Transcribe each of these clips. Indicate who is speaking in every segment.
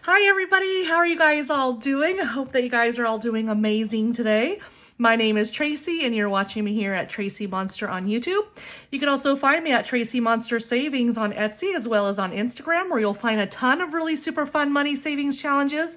Speaker 1: Hi everybody, how are you guys all doing? I hope that you guys are all doing amazing today. My name is TracEy and you're watching me here at TracEy Monster on YouTube. You can also find me at TracEy Monster Savings on Etsy as well as on Instagram, where you'll find a ton of really super fun money savings challenges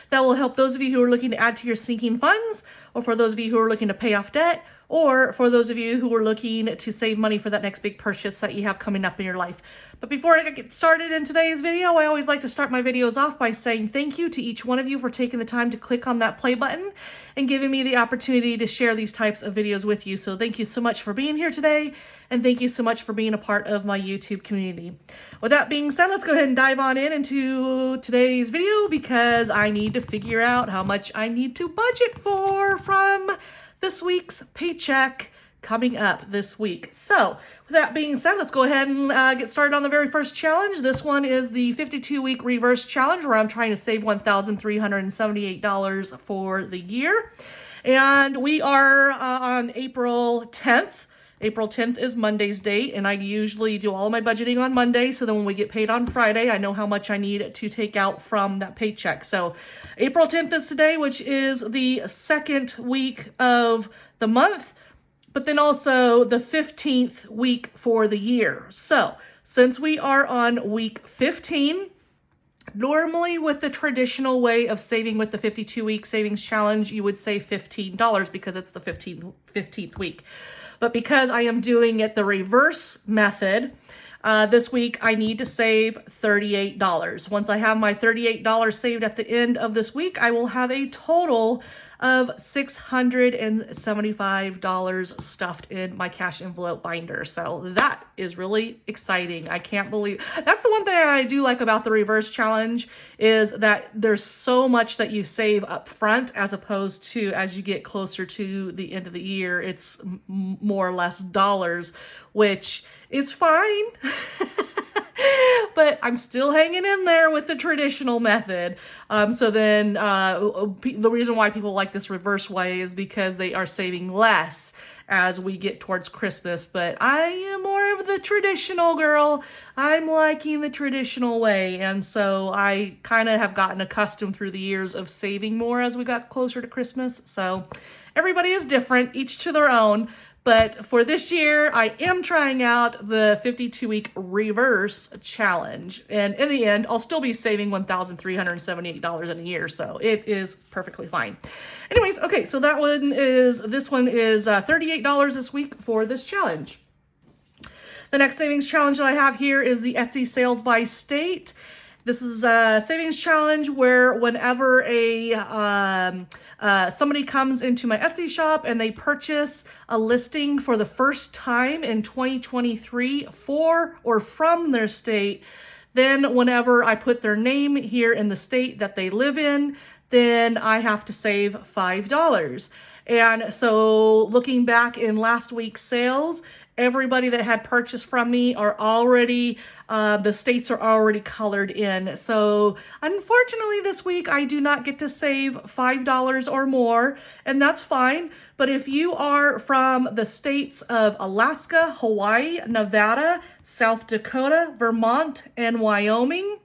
Speaker 1: that will help those of you who are looking to add to your sinking funds, or for those of you who are looking to pay off debt, or for those of you who are looking to save money for that next big purchase that you have coming up in your life. But before I get started in today's video, I always like to start my videos off by saying thank you to each one of you for taking the time to click on that play button and giving me the opportunity to share these types of videos with you. So thank you so much for being here today, and thank you so much for being a part of my YouTube community. With that being said, let's go ahead and dive on into today's video, because I need to figure out how much I need to budget for from this week's paycheck coming up this week. So with that being said, let's go ahead and get started on the very first challenge. This one is the 52-week reverse challenge, where I'm trying to save $1,378 for the year. And we are on April 10th. April 10th is Monday's date, and I usually do all of my budgeting on Monday, so then when we get paid on Friday, I know how much I need to take out from that paycheck. So April 10th is today, which is the second week of the month, but then also the 15th week for the year. So since we are on week 15, normally with the traditional way of saving with the 52-week savings challenge, you would save $15 because it's the 15th week. But because I am doing it the reverse method, this week I need to save $38. Once I have my $38 saved at the end of this week, I will have a total of $675 stuffed in my cash envelope binder. So that is really exciting. I can't believe that's the one thing I do like about the reverse challenge, is that there's so much that you save up front, as opposed to as you get closer to the end of the year, it's more or less dollars, which is fine. But I'm still hanging in there with the traditional method. So then the reason why people like this reverse way is because they are saving less as we get towards Christmas. But I am more of the traditional girl. I'm liking the traditional way. And so I kind of have gotten accustomed through the years of saving more as we got closer to Christmas. So everybody is different, each to their own. But for this year, I am trying out the 52-week reverse challenge. And in the end, I'll still be saving $1,378 in a year. So it is perfectly fine. Anyways, okay, so this one is $38 this week for this challenge. The next savings challenge that I have here is the Etsy sales by state. This is a savings challenge where whenever somebody comes into my Etsy shop and they purchase a listing for the first time in 2023 for or from their state, then whenever I put their name here in the state that they live in, then I have to save $5. And so looking back in last week's sales, everybody that had purchased from me are already, the states are already colored in. So unfortunately this week I do not get to save $5 or more, and that's fine. But if you are from the states of Alaska, Hawaii, Nevada, South Dakota, Vermont, and Wyoming,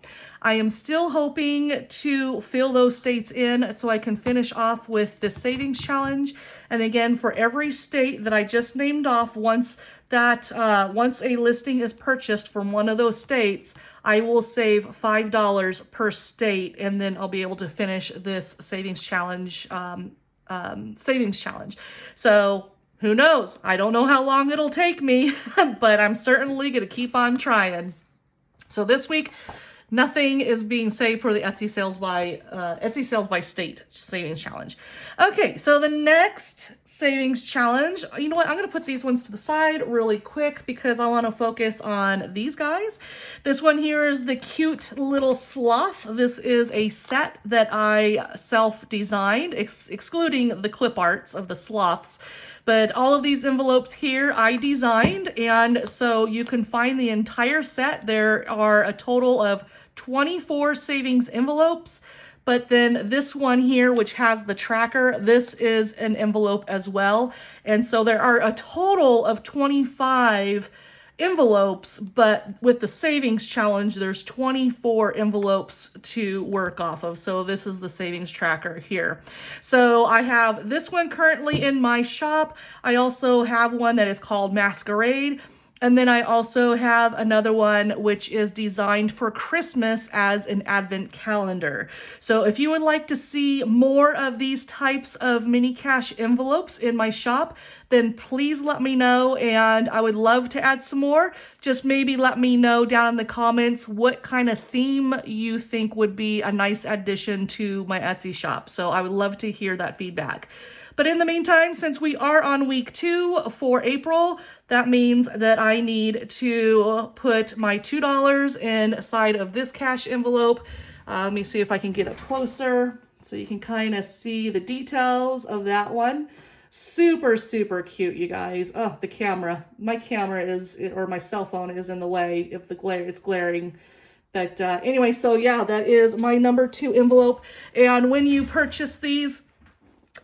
Speaker 1: I am still hoping to fill those states in so I can finish off with the savings challenge. And again, for every state that I just named off, once a listing is purchased from one of those states, I will save $5 per state, and then I'll be able to finish this savings challenge. So who knows? I don't know how long it'll take me, but I'm certainly going to keep on trying. So this week, nothing is being saved for the Etsy sales by state savings challenge. Okay, so the next savings challenge, you know what? I'm going to put these ones to the side really quick because I want to focus on these guys. This one here is the cute Lil Sloth. This is a set that I self-designed, excluding the clip arts of the sloths. But all of these envelopes here I designed, and so you can find the entire set. There are a total of 24 savings envelopes, but then this one here, which has the tracker, this is an envelope as well. And so there are a total of 25 envelopes, but with the savings challenge, there's 24 envelopes to work off of. So this is the savings tracker here. So I have this one currently in my shop. I also have one that is called Masquerade. And then I also have another one which is designed for Christmas as an advent calendar. So if you would like to see more of these types of mini cash envelopes in my shop, then please let me know, and I would love to add some more. Just maybe let me know down in the comments what kind of theme you think would be a nice addition to my Etsy shop. So I would love to hear that feedback. But in the meantime, since we are on week 2 for April, that means that I need to put my $2 inside of this cash envelope. Let me see if I can get up closer so you can kind of see the details of that one. Super, super cute, you guys. Oh, the camera. My camera is, or my cell phone is in the way if it's glaring. But anyway, so yeah, that is my number 2 envelope. And when you purchase these,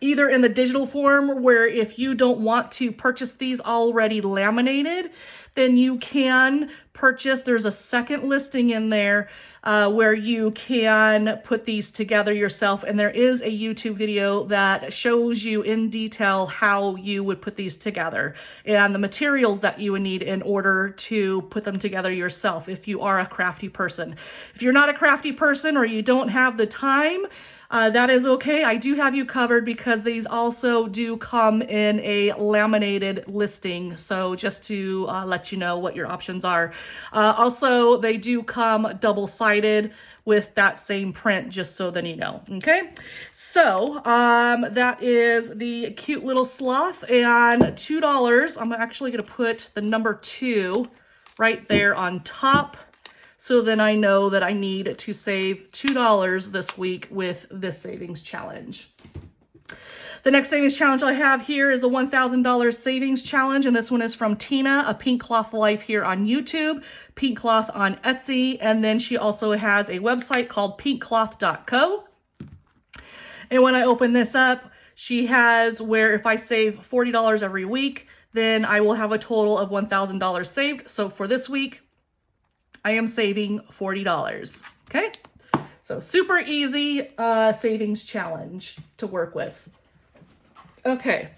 Speaker 1: either in the digital form, where if you don't want to purchase these already laminated, then you can purchase, there's a second listing in there where you can put these together yourself. And there is a YouTube video that shows you in detail how you would put these together and the materials that you would need in order to put them together yourself if you are a crafty person. If you're not a crafty person or you don't have the time, that is okay. I do have you covered because these also do come in a laminated listing. So just to let you know what your options are. Also, they do come double-sided with that same print, just so then you know. Okay, so that is the cute little sloth, and $2. I'm actually going to put the number 2 right there on top. So then I know that I need to save $2 this week with this savings challenge. The next savings challenge I have here is the $1,000 savings challenge. And this one is from Tina, a Pink Cloth Life here on YouTube, Pink Cloth on Etsy. And then she also has a website called pinkcloth.co. And when I open this up, she has where if I save $40 every week, then I will have a total of $1,000 saved. So for this week, I am saving $40, okay? So super easy savings challenge to work with. Okay,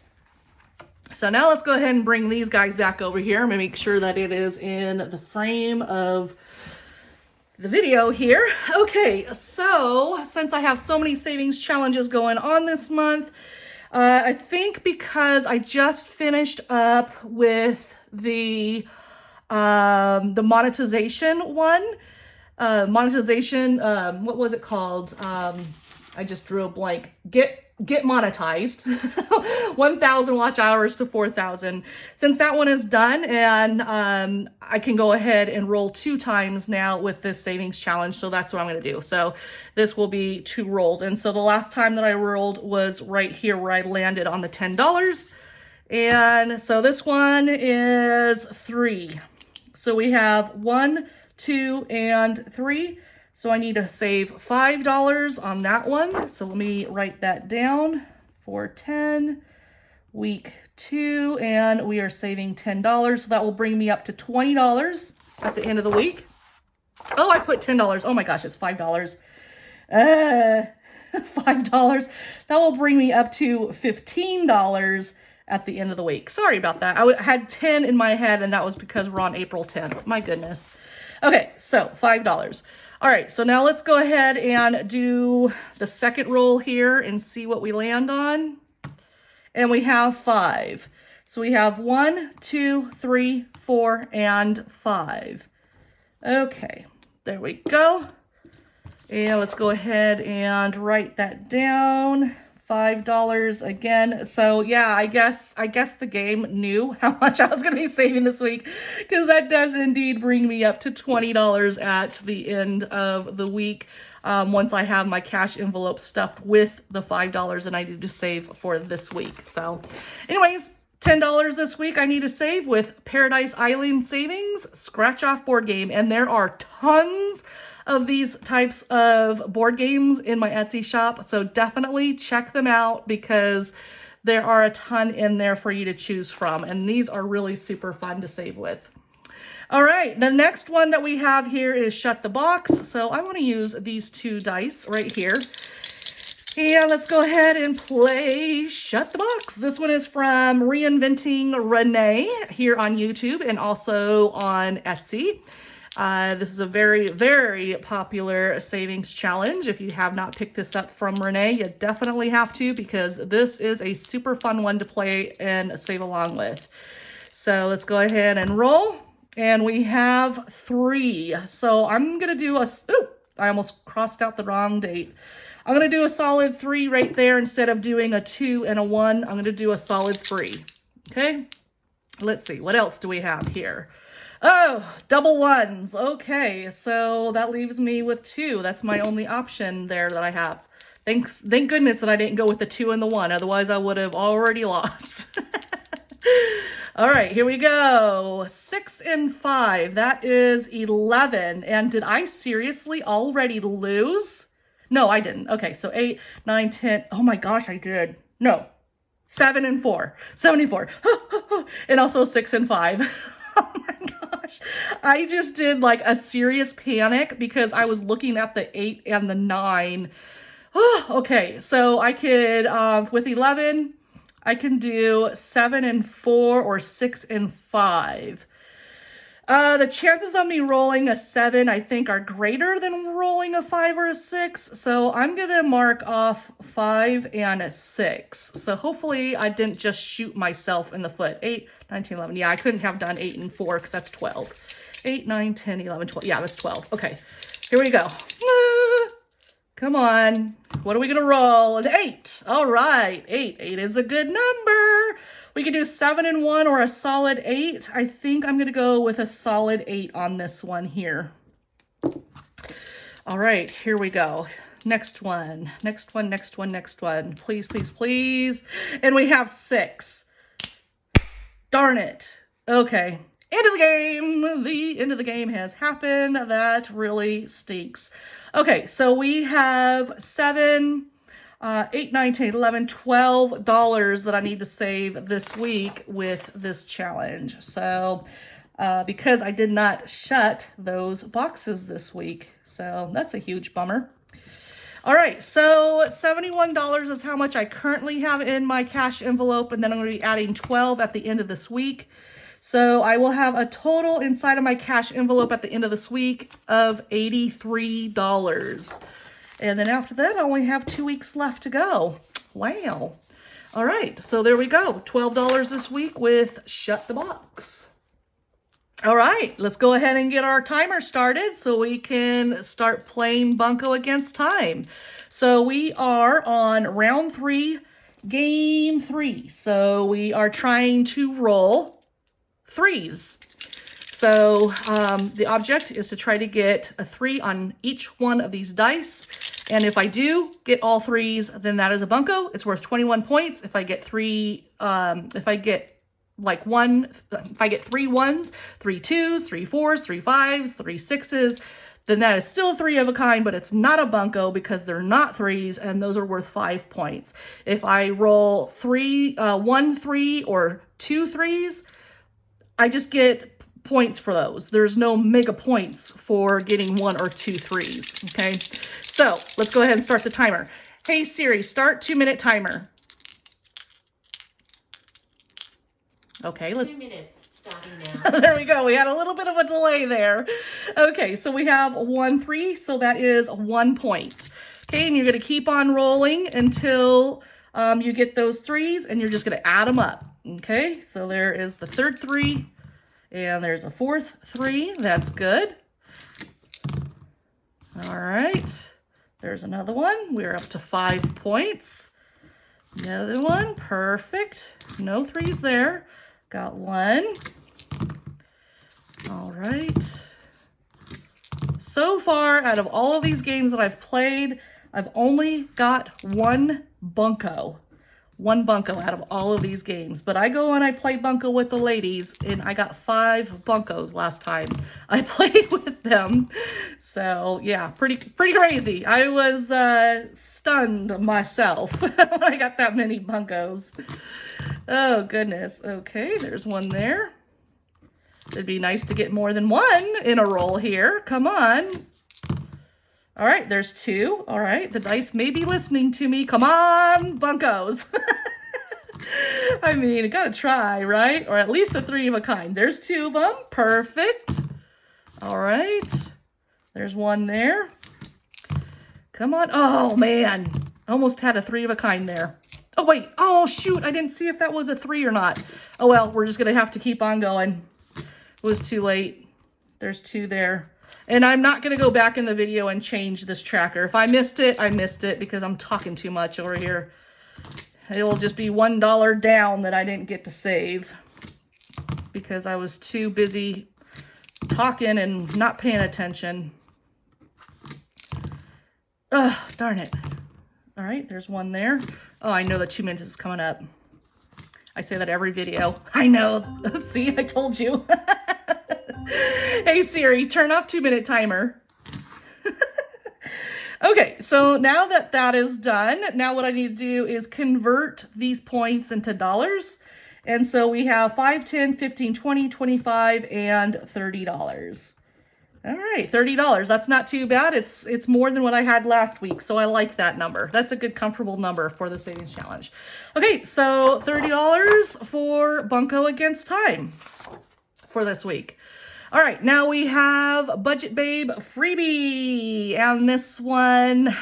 Speaker 1: so now let's go ahead and bring these guys back over here. I'm gonna make sure that it is in the frame of the video here. Okay, so since I have so many savings challenges going on this month, I think because I just finished up with the monetization one, what was it called? I just drew a blank. Get monetized. 1,000 watch hours to 4,000. Since that one is done, and I can go ahead and roll 2 times now with this savings challenge. So that's what I'm going to do. So this will be 2 rolls. And so the last time that I rolled was right here where I landed on the $10. And so this one is 3. So we have 1, 2, and 3. So I need to save $5 on that one. So let me write that down for 10, week 2, and we are saving $10. So that will bring me up to $20 at the end of the week. Oh, I put $10. Oh my gosh, it's $5. $5. That will bring me up to $15 at the end of the week. Sorry about that. I had 10 in my head, and that was because we're on April 10th. My goodness. Okay, so $5. All right, so now let's go ahead and do the second roll here and see what we land on. And we have 5. So we have 1, 2, 3, 4, and 5. Okay, there we go. And let's go ahead and write that down. $5 again. So yeah, I guess the game knew how much I was going to be saving this week, because that does indeed bring me up to $20 at the end of the week. Once I have my cash envelope stuffed with the $5 that I need to save for this week. So anyways, $10 this week I need to save with Paradise Island Savings Scratch Off board game. And there are tons of these types of board games in my Etsy shop. So definitely check them out, because there are a ton in there for you to choose from. And these are really super fun to save with. All right, the next one that we have here is Shut the Box. So I want to use these 2 dice right here. And let's go ahead and play Shut the Box. This one is from Reinventing Renee here on YouTube and also on Etsy. This is a very, very popular savings challenge. If you have not picked this up from Renee, you definitely have to, because this is a super fun one to play and save along with. So let's go ahead and roll. And we have 3. So I'm going to do a... Ooh, I almost crossed out the wrong date. I'm going to do a solid 3 right there instead of doing a 2 and a 1. I'm going to do a solid 3. Okay? Let's see. What else do we have here? Oh, double 1s. Okay, so that leaves me with 2. That's my only option there that I have. Thank goodness that I didn't go with the 2 and the 1. Otherwise, I would have already lost. All right, here we go. 6 and 5. That is 11. And did I seriously already lose? No, I didn't. Okay, so 8, 9, 10. Oh my gosh, I did. No, 7 and 4. 74. And also 6 and 5. Oh my gosh. I just did like a serious panic because I was looking at the 8 and the 9. Oh, okay, so I could, with 11, I can do 7 and 4 or 6 and 5. The chances of me rolling a 7, I think, are greater than rolling a 5 or a 6. So I'm going to mark off 5 and a 6. So hopefully I didn't just shoot myself in the foot. 8, 9, 10, 11. Yeah, I couldn't have done 8 and 4 because that's 12. 8, 9, 10, 11, 12. Yeah, that's 12. Okay, here we go. Come on. What are we going to roll? An 8. All right, 8. 8 is a good number. We could do 7 and 1 or a solid 8. I think I'm going to go with a solid 8 on this one here. All right, here we go. Next one, next one, next one, next one. Please, please, please. And we have 6. Darn it. Okay. End of the game. The end of the game has happened. That really stinks. Okay, so we have 7... 8, 9, 10, 11, $12 that I need to save this week with this challenge. So, because I did not shut those boxes this week. So that's a huge bummer. All right, so $71 is how much I currently have in my cash envelope. And then I'm going to be adding 12 at the end of this week. So I will have a total inside of my cash envelope at the end of this week of $83. And then after that, I only have 2 weeks left to go. Wow. All right, so there we go. $12 this week with Shut the Box. All right, let's go ahead and get our timer started so we can start playing Bunco against time. So we are on round 3, game 3. So we are trying to roll 3s. So the object is to try to get a 3 on each one of these dice. And if I do get all 3s, then that is a Bunco. It's worth 21 points. If I get 3, if I get like 3 1s, 3 2s, 3 4s, 3 5s, 3 6s, then that is still a 3 of a kind, but it's not a Bunco because they're not 3s, and those are worth 5 points. If I roll 1 3 or 2 3s, I just get points for those. There's no mega points for getting 1 or 2 3s, okay? So let's go ahead and start the timer. Hey Siri, start 2-minute timer. Okay, let's...
Speaker 2: 2 minutes starting now.
Speaker 1: There we go. We had a little bit of a delay there. Okay, so we have 1 3, so that is 1 point. Okay, and you're going to keep on rolling until you get those 3s, and you're just going to add them up. Okay, so there is the third 3. And there's a 4th 3. That's good. All right. There's another one. We're up to 5 points. Another one. Perfect. No 3s there. Got 1. All right. So far, out of all of these games that I've played, I've only got 1 Bunco. 1 Bunco out of all of these games. But I go and I play Bunco with the ladies, and I got 5 Buncos last time I played with them. So yeah, pretty crazy. I was stunned myself when I got that many Buncos. Oh goodness. Okay, there's one there. It'd be nice to get more than one in a roll here. Come on. All right, there's 2. All right, the dice may be listening to me. Come on, Buncos. I mean, I gotta try, right? Or at least a 3 of a kind. There's 2 of them. Perfect. All right. There's 1 there. Come on. Oh, man. Almost had a 3 of a kind there. Oh, wait. Oh, shoot. I didn't see if that was a 3 or not. Oh, well, we're just gonna have to keep on going. It was too late. There's 2 there. And I'm not going to go back in the video and change this tracker. If I missed it, I missed it because I'm talking too much over here. It'll just be $1 down that I didn't get to save because I was too busy talking and not paying attention. Ugh, darn it. All right, there's 1 there. Oh, I know the 2 minutes is coming up. I say that every video. I know. See, I told you. Hey Siri, turn off 2-minute timer. Okay, so now that that is done, now what I need to do is convert these points into dollars. And so we have 5, 10, 15, 20, 25, and $30. All right, $30. That's not too bad. It's more than what I had last week, so I like that number. That's a good, comfortable number for the savings challenge. Okay, so $30 for Bunco Against Time for this week. All right, now we have Budget Babe Freebie, and this one,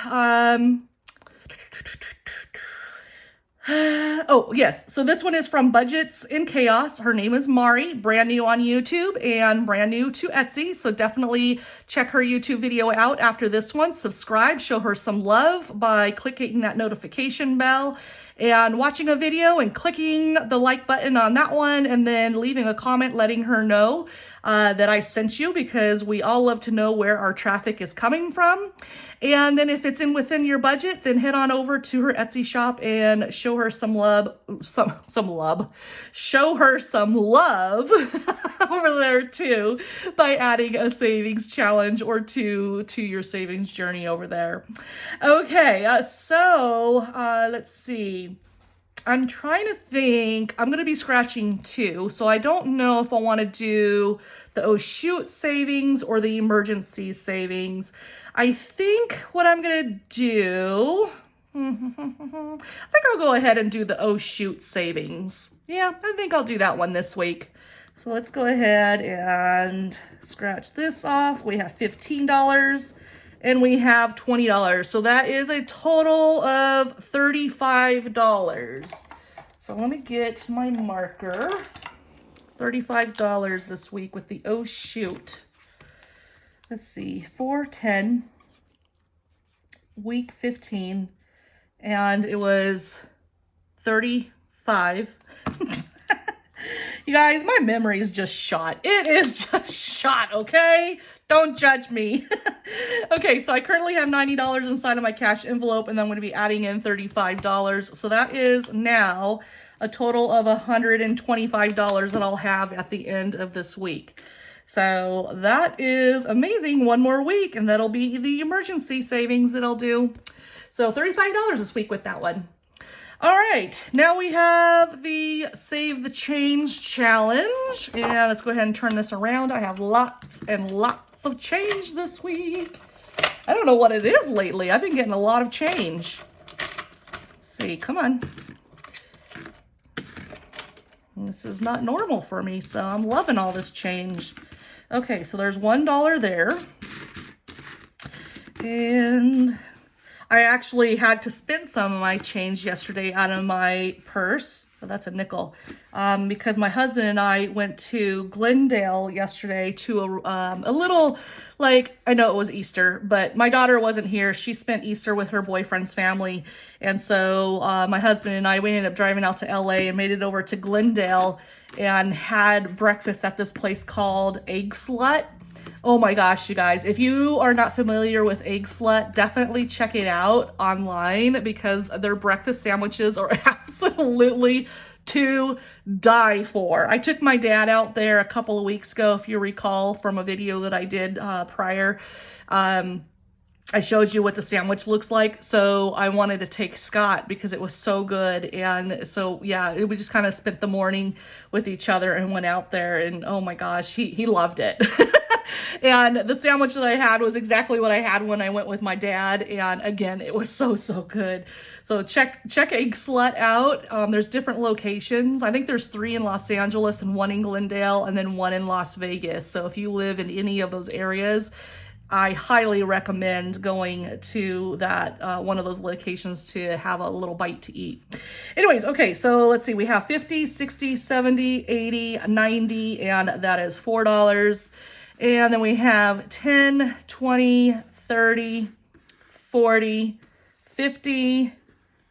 Speaker 1: oh, yes. So this one is from Budgets in Chaos. Her name is Mari, brand new on YouTube and brand new to Etsy. So definitely check her YouTube video out after this one. Subscribe, show her some love by clicking that notification bell and watching a video and clicking the like button on that one and then leaving a comment letting her know that I sent you, because we all love to know where our traffic is coming from. And then if it's within your budget, then head on over to her Etsy shop and show her some love, show her some love over there too by adding a savings challenge or two to your savings journey over there. Okay, so let's see. I'm trying to think. I'm going to be scratching 2, so I don't know if I want to do the oh shoot savings or the emergency savings. I think what I'm going to do, I think I'll go ahead and do the oh shoot savings. Yeah, I think I'll do that one this week. So let's go ahead and scratch this off. We have $15 and we have $20. So that is a total of $35. So let me get my marker. $35 this week with the oh shoot. Let's see, 410, week 15, and it was 35. You guys, my memory is just shot. It is just shot, okay? Don't judge me. Okay, so I currently have $90 inside of my cash envelope, and I'm going to be adding in $35. So that is now a total of $125 that I'll have at the end of this week. So that is amazing. One more week, and that'll be the emergency savings that I'll do. So $35 this week with that one. All right, now we have the Save the Change challenge. And let's go ahead and turn this around. I have lots and lots of change this week. I don't know what it is lately. I've been getting a lot of change. Let's see, come on. This is not normal for me, so I'm loving all this change. Okay, so there's $1 there. And I actually had to spend some of my change yesterday out of my purse. Oh, that's a nickel. Because my husband and I went to Glendale yesterday to a little, like, I know it was Easter, but my daughter wasn't here. She spent Easter with her boyfriend's family. And so my husband and I, we ended up driving out to LA and made it over to Glendale and had breakfast at this place called Egg Slut. Oh my gosh, you guys, if you are not familiar with Egg Slut, definitely check it out online because their breakfast sandwiches are absolutely to die for. I took my dad out there a couple of weeks ago, if you recall from a video that I did prior. I showed you what the sandwich looks like, so I wanted to take Scott because it was so good. And so, yeah, we just kind of spent the morning with each other and went out there, and oh my gosh, he loved it. And the sandwich that I had was exactly what I had when I went with my dad. And again, it was so good. So check Egg Slut out. There's different locations. I think there's 3 in Los Angeles and 1 in Glendale and then 1 in Las Vegas. So if you live in any of those areas, I highly recommend going to that one of those locations to have a little bite to eat. Anyways, okay, so let's see. We have 50, 60, 70, 80, 90, and that is $4. And then we have 10, 20, 30, 40, 50,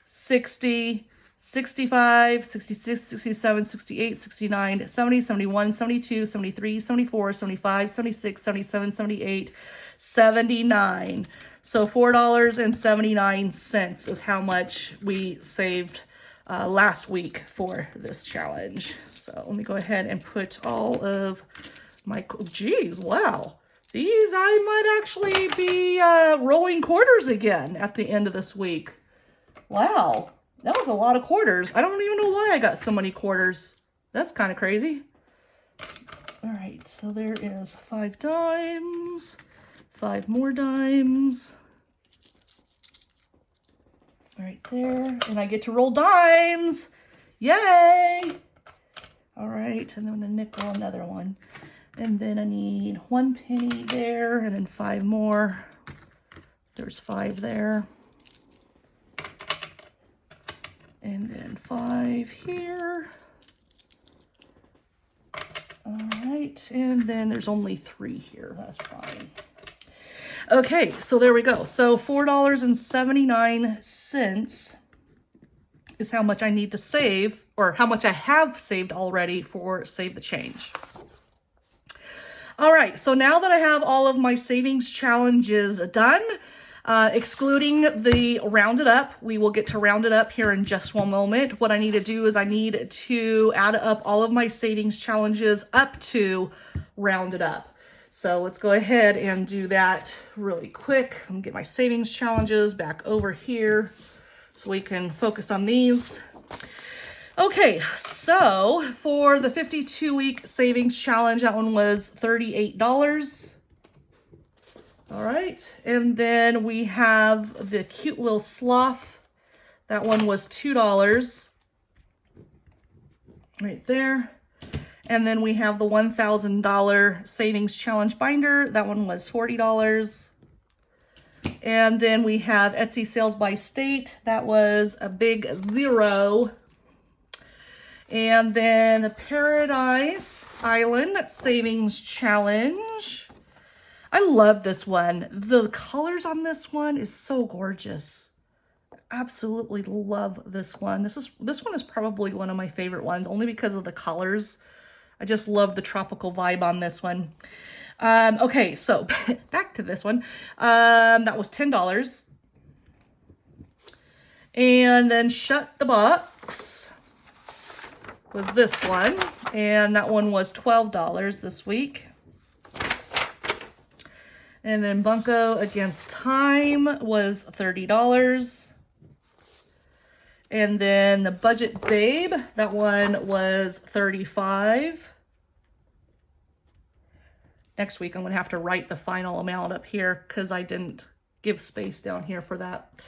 Speaker 1: 60, 65, 66, 67, 68, 69, 70, 71, 72, 73, 74, 75, 76, 77, 78, 79. So $4.79 is how much we saved last week for this challenge. So let me go ahead and put all of my, geez, wow. These, I might actually be rolling quarters again at the end of this week. Wow, that was a lot of quarters. I don't even know why I got so many quarters. That's kind of crazy. All right, so there is 5 dimes, 5 more dimes. Right there, and I get to roll dimes. Yay! All right, and then a nickel, another one. And then I need 1 penny there, and then 5 more. There's 5 there. And then 5 here. All right, and then there's only 3 here. That's fine. Okay, so there we go. So $4.79 is how much I need to save, or how much I have saved already for Save the Change. All right, so now that I have all of my savings challenges done, excluding the rounded up, we will get to round it up here in just one moment. What I need to do is I need to add up all of my savings challenges up to rounded up. So let's go ahead and do that really quick. Let me get my savings challenges back over here so we can focus on these. Okay, so for the 52-week savings challenge, that one was $38. All right, and then we have the cute Lil Sloth. That one was $2 right there. And then we have the $1,000 savings challenge binder. That one was $40. And then we have Etsy sales by state. That was a big $0. And then the Paradise Island Savings Challenge. I love this one. The colors on this one is so gorgeous. Absolutely love this one. This one is probably one of my favorite ones, only because of the colors. I just love the tropical vibe on this one. Okay, so back to this one. That was $10. And then Shut the Box was this one, and that one was $12 this week. And then Bunco Against Time was $30. And then the Budget Babe, that one was $35. Next week I'm gonna have to write the final amount up here because I didn't give space down here for that.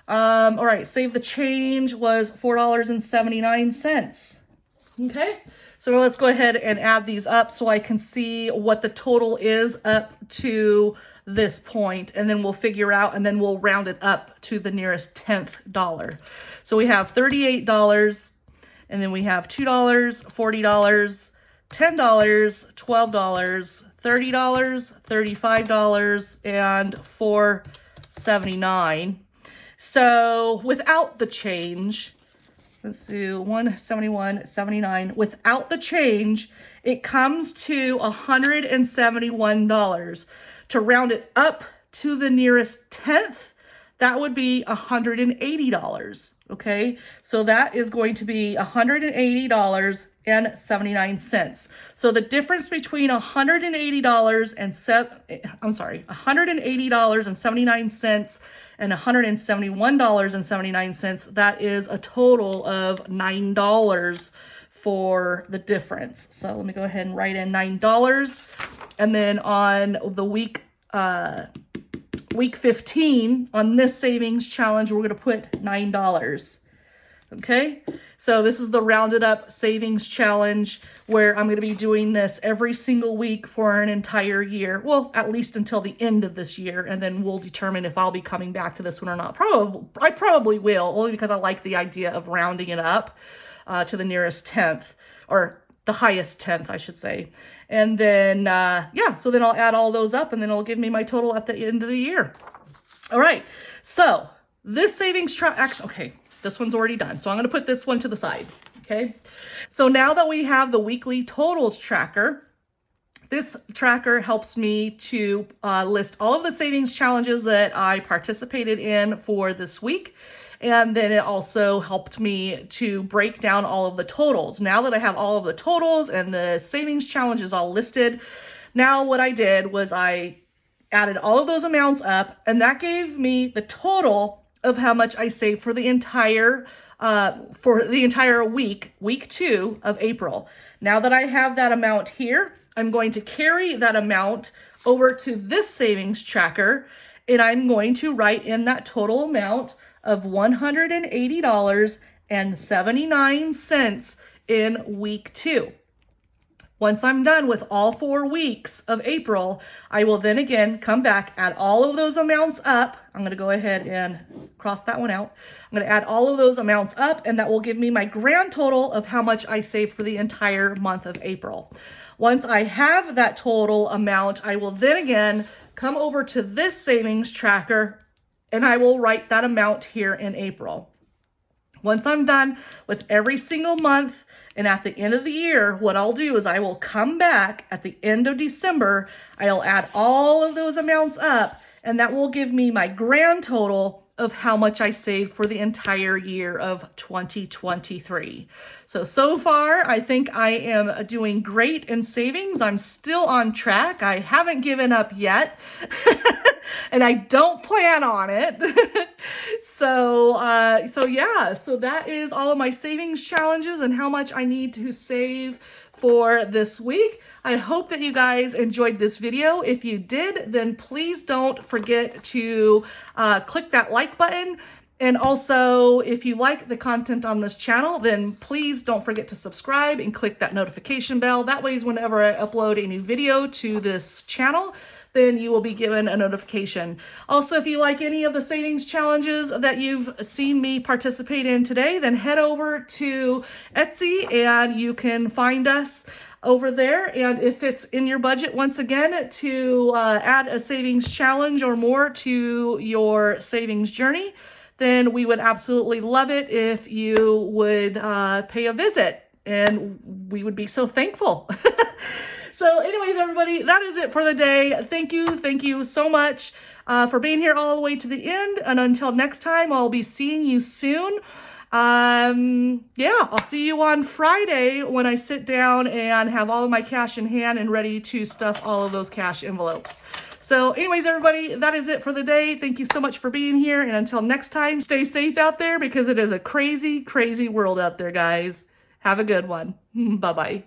Speaker 1: All right, Save the Change was $4.79. Okay, so let's go ahead and add these up so I can see what the total is up to this point, and then we'll figure out, and then we'll round it up to the nearest 10th dollar. So we have $38, and then we have $2, $40, $10, $12, $30, $35, and $4.79. So without the change, let's do 171.79. Without the change, it comes to $171. To round it up to the nearest 10th, that would be $180. Okay, so that is going to be $180.79. So the difference between $180 and $180.79 and $171.79, that is a total of $9 for the difference. So let me go ahead and write in $9. And then on the week 15 on this savings challenge, we're going to put $9. Okay, so this is the rounded up savings challenge where I'm going to be doing this every single week for an entire year. Well, at least until the end of this year, and then we'll determine if I'll be coming back to this one or not. I probably will, only because I like the idea of rounding it up to the nearest 10th, or the highest 10th, I should say. And then, yeah, so then I'll add all those up, and then it'll give me my total at the end of the year. All right, so this savings okay, this one's already done. So I'm going to put this one to the side, okay? So now that we have the weekly totals tracker, this tracker helps me to list all of the savings challenges that I participated in for this week. And then it also helped me to break down all of the totals. Now that I have all of the totals and the savings challenges all listed, now what I did was I added all of those amounts up, and that gave me the total of how much I saved for the entire week 2 of April. Now that I have that amount here, I'm going to carry that amount over to this savings tracker, and I'm going to write in that total amount of $180.79 in week 2. Once I'm done with all 4 weeks of April, I will then again come back, add all of those amounts up. I'm going to go ahead and cross that one out. I'm going to add all of those amounts up, and that will give me my grand total of how much I saved for the entire month of April. Once I have that total amount, I will then again come over to this savings tracker, and I will write that amount here in April. Once I'm done with every single month and at the end of the year, what I'll do is I will come back at the end of December. I'll add all of those amounts up, and that will give me my grand total of how much I saved for the entire year of 2023. So far, I think I am doing great in savings. I'm still on track. I haven't given up yet, and I don't plan on it. So yeah, so that is all of my savings challenges and how much I need to save for this week. I hope that you guys enjoyed this video. If you did, then please don't forget to click that like button. And also, if you like the content on this channel, then please don't forget to subscribe and click that notification bell. That way, whenever I upload a new video to this channel, then you will be given a notification. Also, if you like any of the savings challenges that you've seen me participate in today, then head over to Etsy and you can find us over there. And if it's in your budget, once again, to add a savings challenge or more to your savings journey, then we would absolutely love it if you would pay a visit, and we would be so thankful. So anyways, everybody, that is it for the day. Thank you so much for being here all the way to the end. And until next time, I'll be seeing you soon. Yeah, I'll see you on Friday when I sit down and have all of my cash in hand and ready to stuff all of those cash envelopes. So anyways, everybody, that is it for the day. Thank you so much for being here. And until next time, stay safe out there because it is a crazy, crazy world out there, guys. Have a good one. Bye-bye.